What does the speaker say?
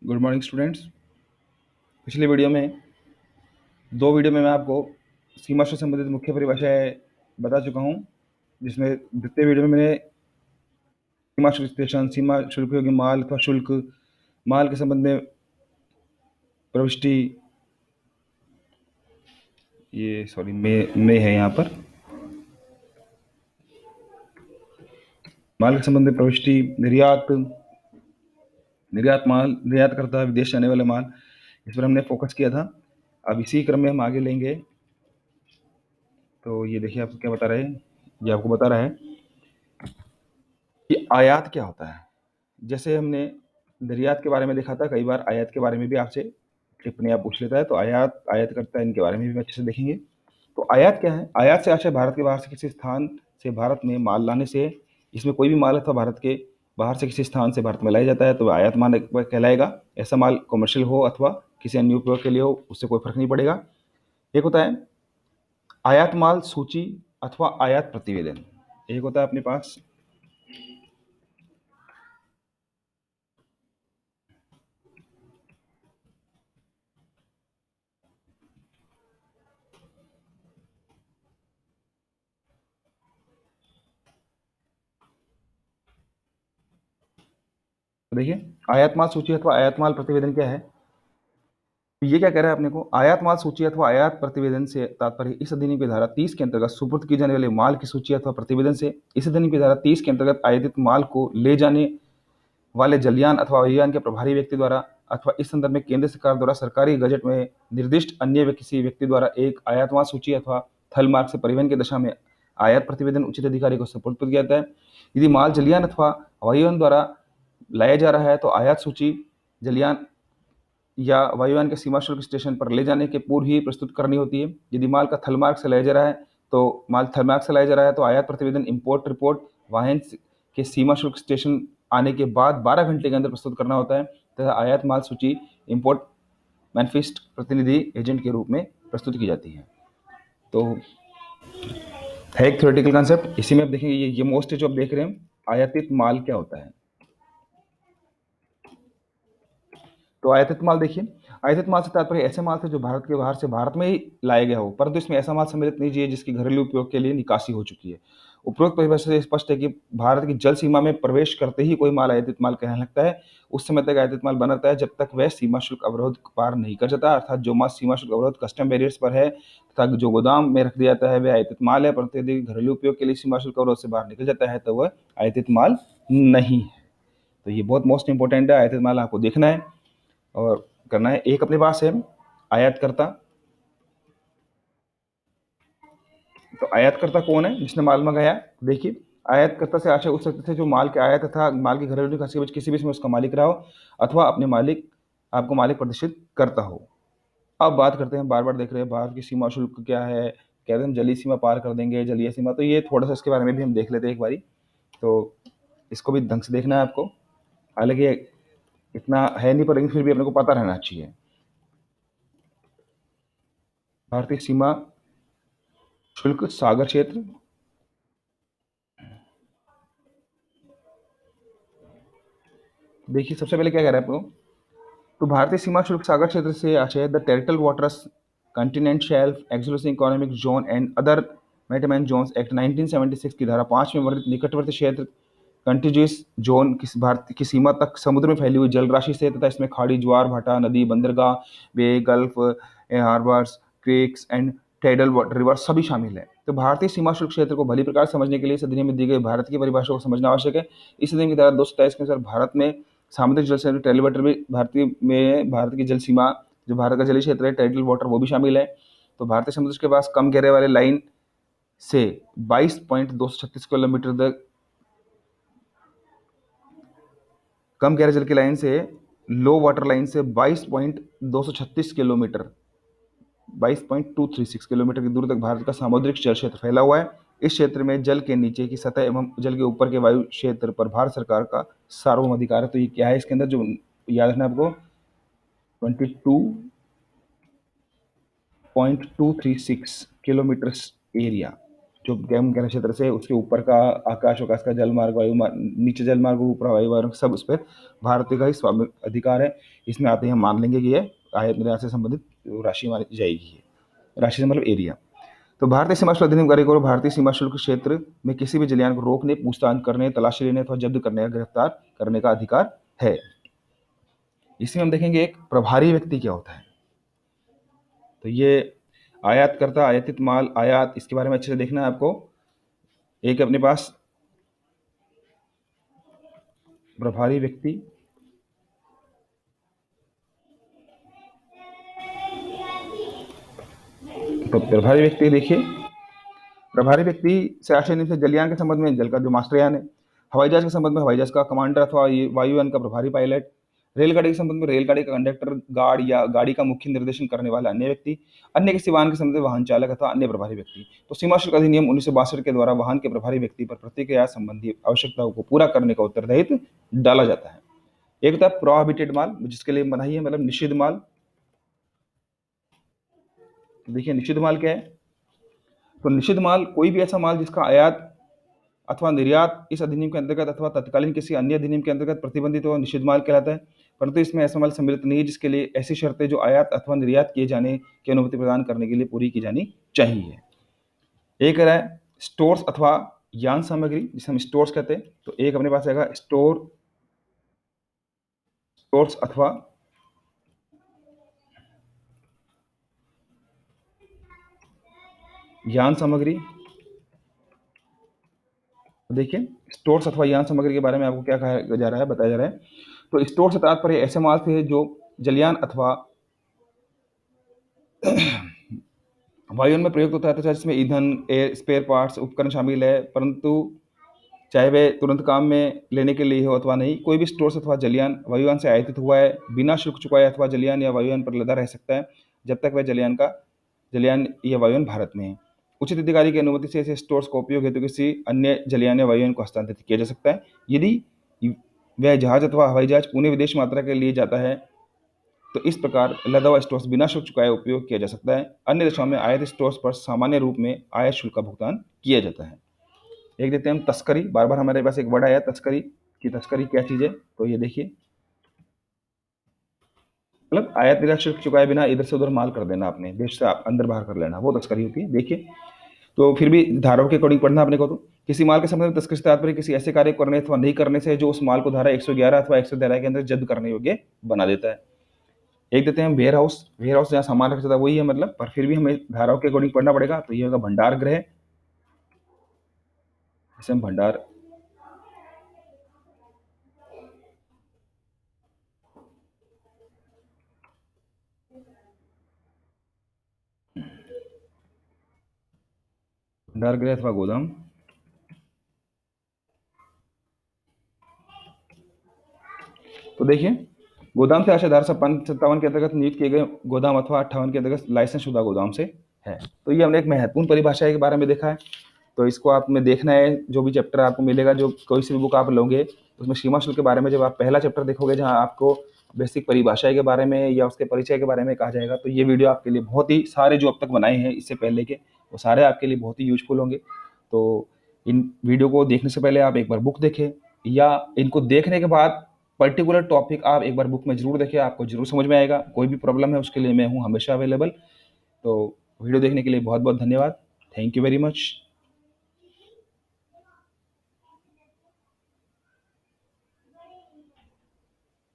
Good morning students. पिछले video में दो वीडियो में मैं आपको सीमा शुल्क संबंधित मुख्य परिभाषाएं बता चुका हूं, जिसमें द्वितीय वीडियो में मैंने सीमा शुल्क स्टेशन, सीमा शुल्क योग्य माल अथवा शुल्क, माल के संबंध में प्रविष्टि, ये सॉरी में है यहाँ पर, माल के संबंध में प्रविष्टि, निर्यात माल, निर्यात करता विदेश जाने वाले माल, इस पर हमने फोकस किया था। अब इसी क्रम में हम आगे लेंगे। तो ये देखिए आपको क्या बता रहे हैं, ये आपको बता रहा है कि आयात क्या होता है। जैसे हमने निर्यात के बारे में देखा था, कई बार आयात के बारे में भी आपसे टिप्पणियां पूछ लेता है, तो आयात करता है, इनके बारे में भी अच्छे से देखेंगे। तो आयात क्या है? आयात से आशय भारत के बाहर से किसी स्थान से भारत में माल लाने से, इसमें कोई भी माल अथवा भारत के बाहर से किसी स्थान से भारत में लाया जाता है तो आयात माल कहलाएगा। ऐसा माल कमर्शियल हो अथवा किसी अन्य उपयोग के लिए हो, उससे कोई फर्क नहीं पड़ेगा। एक होता है आयात माल सूची अथवा आयात प्रतिवेदन। एक होता है अपने पास देखिए आयात माल सूची अथवा आयात माल प्रतिवेदन क्या है। ये क्या कह रहा है अपने को? आयात माल सूची अथवा आयात प्रतिवेदन से तात्पर्य इस अधिनियम की धारा 30 के अंतर्गत सुपुर्द की जाने वाले माल की सूची अथवा प्रतिवेदन से इस अधिनियम की धारा 30 के अंतर्गत आयातित माल को ले जाने वाले जलयान अथवा वायुयान के प्रभारी व्यक्ति द्वारा अथवा इस संदर्भ में केंद्र सरकार द्वारा सरकारी गजट में निर्दिष्ट अन्य किसी व्यक्ति द्वारा एक आयात माल सूची अथवा थल मार्ग से परिवहन की दशा में आयात प्रतिवेदन उचित अधिकारी को सुपुर्द किया जाता है। यदि माल जलयान अथवा वायुयान द्वारा लाया जा रहा है तो आयात सूची जलयान या वायुयान के सीमा शुल्क स्टेशन पर ले जाने के पूर्व ही प्रस्तुत करनी होती है। यदि माल का थल मार्ग से लाया जा रहा है तो माल थल मार्ग से लाया जा रहा है तो आयात प्रतिवेदन इंपोर्ट रिपोर्ट वाहन के सीमा शुल्क स्टेशन आने के बाद 12 घंटे के अंदर प्रस्तुत करना होता है तथा आयात माल सूची इंपोर्ट मैनिफेस्ट प्रतिनिधि एजेंट के रूप में प्रस्तुत की जाती है। तो है एक थ्योरेटिकल कॉन्सेप्ट। इसी में आप देखेंगे ये मोस्ट जो आप देख रहे हैं, आयातित माल क्या होता है। तो आयातित माल देखिए, आयातित माल से तात्पर्य ऐसे माल से जो भारत के बाहर से भारत में ही लाया गया हो, परंतु इसमें ऐसा माल सम्मिलित नहीं चाहिए जिसकी घरेलू उपयोग के लिए निकासी हो चुकी है। उपरोक्त परिभाषा से स्पष्ट है कि भारत की जल सीमा में प्रवेश करते ही कोई माल आयातित माल कहने लगता है। उस समय तक आयातित माल बना रहता है जब तक वह सीमा शुल्क अवरोध पार नहीं कर जाता, अर्थात जो माल सीमा शुल्क अवरोध कस्टम बैरियर्स पर है तथा जो गोदाम में रख दिया जाता है वह आयातित माल है, परंतु यदि घरेलू उपयोग के लिए सीमा शुल्क अवरोध से बाहर निकल जाता है तो वह आयातित माल नहीं है। तो ये बहुत मोस्ट इंपॉर्टेंट है, आयातित माल आपको देखना है और करना है। एक अपने पास है आयातकर्ता। तो आयातकर्ता कौन है? जिसने माल मंगाया। देखिए आयातकर्ता से आशय उस व्यक्ति से जो माल के आयात तथा माल की घरेलू निकासी के बीच किसी भी इसमें उसका मालिक रहा हो अथवा अपने मालिक आपको मालिक प्रदर्शित करता हो। अब बात करते हैं, बार बार देख रहे हैं भारत की सीमा शुल्क क्या है, कह रहे हैं हम जलीय सीमा पार कर देंगे, जलीय सीमा। तो ये थोड़ा सा इसके बारे में भी हम देख लेते हैं एक बारी। तो इसको भी ढंग से देखना है आपको, हालांकि इतना है नहीं पर लेकिन फिर भी अपने को पता रहना चाहिए। भारतीय सीमा शुल्क सागर क्षेत्र, देखिए सबसे पहले क्या कह रहा है आपको, तो भारतीय सीमा शुल्क सागर क्षेत्र से आशय the territorial waters continental shelf exclusive economic zone and other maritime zones act 1976 की धारा 5 में वर्णित निकटवर्ती क्षेत्र कंटिजियस जोन भारत की सीमा तक समुद्र में फैली हुई जल राशि से तथा इसमें खाड़ी, ज्वार भाटा, नदी, बंदरगाह, bay, gulf, harbours, creeks and tidal river सभी शामिल है। तो भारतीय सीमा शुल्क क्षेत्र को भली प्रकार समझने के लिए इस अधिनियम में दी गई भारत की परिभाषा को समझना आवश्यक है। इस अधिनियम की धारा 227 के अनुसार भारत में सामुद्रिक जल क्षेत्र टाइडल वाटर भी भारत की जल सीमा, जो भारत का जलीय क्षेत्र है टाइडल वाटर, वो भी शामिल है। तो भारतीय समुद्र के पास कम गहरे वाले लाइन से 22.236 किलोमीटर तक, कम गहरे जल की लाइन से लो वाटर लाइन से 22.236 किलोमीटर 22.236 किलोमीटर की दूरी तक भारत का सामुद्रिक जल क्षेत्र फैला हुआ है। इस क्षेत्र में जल के नीचे की सतह एवं जल के ऊपर के वायु क्षेत्र पर भारत सरकार का सार्वभौम अधिकार है। तो ये क्या है इसके अंदर, जो याद रखना आपको, 22.236 किलोमीटर एरिया जो गैम के नक्षत्र से उसके ऊपर का आकाश का जल मार्ग, वायु मार्ग, नीचे जल मार्ग, ऊपर वायु मार्ग, सब उस पर भारत का ही स्वामित्व अधिकार है। इसमें आते ही हम मान लेंगे कि ये आयत निर्यात से संबंधित राशि मानी जाएगी। राशि से मतलब एरिया। तो भारतीय सीमा शुल्क अधिनियम कार्य को भारतीय सीमा शुल्क क्षेत्र में किसी भी जलयान को रोकने, पूछताछ करने, तलाशी लेने अथवा जब्त करने या गिरफ्तार करने का अधिकार है। इसमें हम देखेंगे एक प्रभारी व्यक्ति क्या होता है। तो ये आयातकर्ता, आयातित माल, आयात, इसके बारे में अच्छे से देखना है आपको। एक अपने पास प्रभारी व्यक्ति, तो प्रभारी व्यक्ति देखिए, प्रभारी व्यक्ति से आश्रय नियम से जलयान के संबंध में जल का जो मास्टरयान है, हवाई जहाज के संबंध में हवाई जहाज का कमांडर अथवा वायुयान का प्रभारी पायलट, रेलगाड़ी के संबंध में रेलगाड़ी का कंडक्टर, गार्ड या गाड़ी का मुख्य निर्देशन करने वाला अन्य व्यक्ति, अन्य किसी वाहन के संबंध में वाहन चालक अथवा अन्य प्रभारी व्यक्ति। तो सीमा शुल्क अधिनियम 1962 के द्वारा वाहन के प्रभारी व्यक्ति पर प्रतिक्रिया संबंधी आवश्यकताओं को पूरा करने का उत्तरदायित्व डाला जाता है। एक होता है प्रोहिबिटेड माल, जिसके लिए मनाही है, मतलब निषिद्ध माल। देखिए निषिद्ध माल क्या है। तो निषिद्ध माल कोई भी ऐसा माल जिसका आयात अथवा निर्यात इस अधिनियम के अंतर्गत अथवा तत्कालीन किसी अन्य अधिनियम के अंतर्गत प्रतिबंधित हो, निषिद्ध माल कहलाता है। परंतु इसमें ऐसा माल सम्मिलित नहीं है जिसके लिए ऐसी शर्तें जो आयात अथवा निर्यात किए जाने की अनुमति प्रदान करने के लिए पूरी की जानी चाहिए। एक है स्टोर्स अथवा यान सामग्री, जिसे हम स्टोर्स कहते हैं। तो एक अपने पास आएगा स्टोर्स अथवा यान सामग्री। देखिए स्टोर्स अथवा यान सामग्री के बारे में आपको क्या कहा जा रहा है, बताया जा रहा है। तो स्टोर से तात्पर्य ऐसे माल से जो जलयान अथवा वायुयान में प्रयुक्त होता है, तो जिसमें ईंधन, स्पेयर पार्ट्स, उपकरण शामिल है, परंतु चाहे वे तुरंत काम में लेने के लिए हो अथवा नहीं, कोई भी स्टोर अथवा जलयान वायुयान से आयातित हुआ है, बिना शुल्क चुकाए अथवा जलयान या वायुयान पर लदा रह सकता है जब तक वह जलयान या वायुयान भारत में है। उचित अधिकारी की अनुमति से ऐसे स्टोर्स का उपयोग हेतु किसी अन्य जलयान या वायुयान को हस्तांतरित किया जा सकता है। यदि वह जहाज अथवा हवाई जहाज पुणे विदेश मात्रा के लिए जाता है तो इस प्रकार लदा हुआ स्टोर्स बिना शुल्क चुकाए उपयोग किया जा सकता है। अन्य देशों में आयात स्टोर्स पर सामान्य रूप में आयात शुल्क का भुगतान किया जाता है। एक देते हैं हम तस्करी। बार बार हमारे पास एक वर्ड आया तस्करी की। तस्करी क्या चीज़ है, तो ये देखिए, मतलब आयात निर्यात शुल्क चुकाए बिना इधर से उधर माल कर देना, अपने देश से अंदर बाहर कर लेना, वो तस्करी होती है। देखिए तो फिर भी धाराओं के अकॉर्डिंग पढ़ना अपने को। तो किसी माल के संबंध में तस्करी से तात्पर्य किसी ऐसे कार्य करने अथवा नहीं करने से जो उस माल को धारा 111 अथवा 113 के अंदर जब्त करने योग्य बना देता है। एक देते हैं वेयर हाउस। वेयर हाउस जहाँ सामान रखा जाता है वही है, मतलब, पर फिर भी हमें धाराओं के अकॉर्डिंग पढ़ना पड़ेगा। तो ये होगा भंडार गृह, जैसे हम भंडार गृह अथवा गोदाम। तो देखिए गोदाम से आशय धारा 57 के अंतर्गत नियुक्त किए गए गोदाम अथवा 58 के अंतर्गत लाइसेंस शुदा गोदाम से है। तो ये हमने एक महत्वपूर्ण परिभाषा के बारे में देखा है। तो इसको आप में देखना है, जो भी चैप्टर आपको मिलेगा, जो कोई सी भी बुक आप लोगे उसमें सीमा शुल्क के बारे में जब आप पहला चैप्टर देखोगे जहाँ आपको बेसिक परिभाषा के बारे में या उसके परिचय के बारे में कहा जाएगा, तो ये वीडियो आपके लिए बहुत ही सारे जो अब तक बनाए हैं इससे पहले के, वो सारे आपके लिए बहुत ही यूजफुल होंगे। तो इन वीडियो को देखने से पहले आप एक बार बुक देखें, या इनको देखने के बाद पर्टिकुलर टॉपिक आप एक बार बुक में जरूर देखें, आपको जरूर समझ में आएगा। कोई भी प्रॉब्लम है उसके लिए मैं हूँ हमेशा अवेलेबल। तो वीडियो देखने के लिए बहुत बहुत धन्यवाद। Thank you very much.